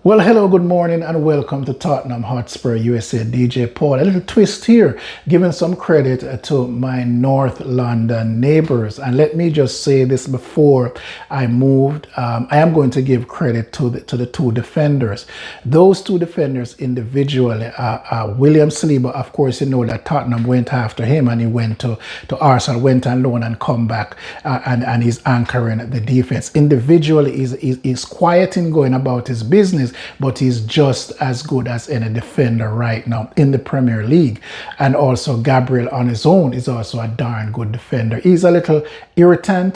Well, hello, good morning, and welcome to Tottenham Hotspur USA. DJ Paul. A little twist here, giving some credit to my North London neighbors. And let me just say this before I moved. I am going to give credit to the two defenders. Those two defenders individually, William Saliba, of course, you know that Tottenham went after him and he went to Arsenal, went on loan and come back, and he's anchoring the defense. Individually, he's quiet in going about his business, but he's just as good as any defender right now in the Premier League. And also Gabriel on his own is also a darn good defender. He's a little irritant.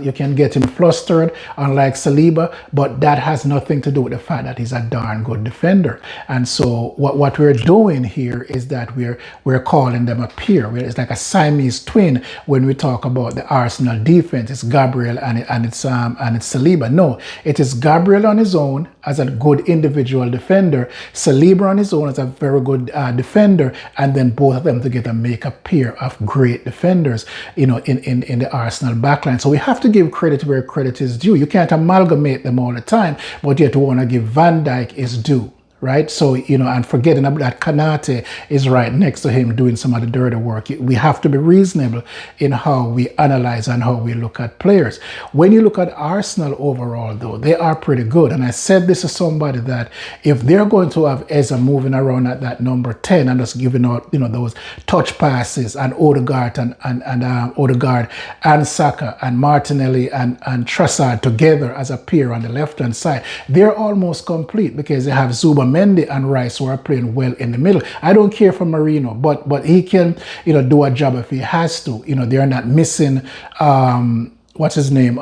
You can get him flustered, unlike Saliba, but that has nothing to do with the fact that he's a darn good defender. And so what we're doing here is that we're calling them a pair. It's like a Siamese twin when we talk about the Arsenal defense. It's Gabriel and it's Saliba. No, it is Gabriel on his own as a good individual defender, Saliba on his own as a very good defender, and then both of them together make a pair of great defenders, you know, in the Arsenal backline. So we have to give credit where credit is due. You can't amalgamate them all the time, but yet we want to give Van Dijk his due. Right? So, you know, and forgetting about that Kanate is right next to him doing some of the dirty work. We have to be reasonable in how we analyze and how we look at players. When you look at Arsenal overall, though, they are pretty good. And I said this to somebody that if they're going to have Eza moving around at that number 10 and just giving out, you know, those touch passes, and Odegaard and Odegaard and Saka and Martinelli and Trossard together as a pair on the left-hand side, they're almost complete because they have Zuba Mendy and Rice who are playing well in the middle. I don't care for Marino, but he can, you know, do a job if he has to. You know, they're not missing what's his name?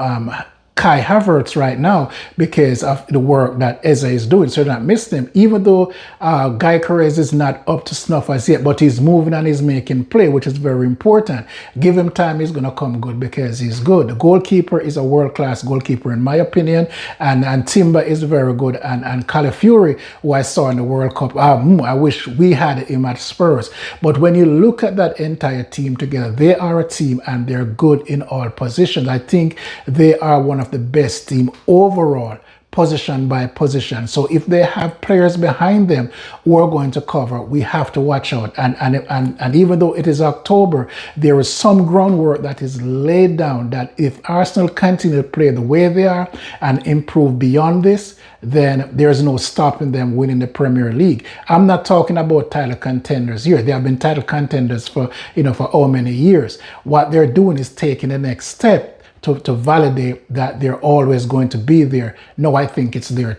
Kai Havertz right now because of the work that Eze is doing. So they're not missing him. Even though Guy Carrez is not up to snuff as yet, but he's moving and he's making play, which is very important. Give him time, he's going to come good because he's good. The goalkeeper is a world-class goalkeeper in my opinion, and Timber is very good, and Calafiori, who I saw in the World Cup, I wish we had him at Spurs. But when you look at that entire team together, they are a team and they're good in all positions. I think they are one of the best team overall, position by position. So if they have players behind them who are going to cover, we have to watch out. And even though it is October, there is some groundwork that is laid down that if Arsenal continue to play the way they are and improve beyond this, then there's no stopping them winning the Premier League. I'm not talking about title contenders here. They have been title contenders for, you know, for how many years. What they're doing is taking the next step to validate that they're always going to be there. No, I think it's their time.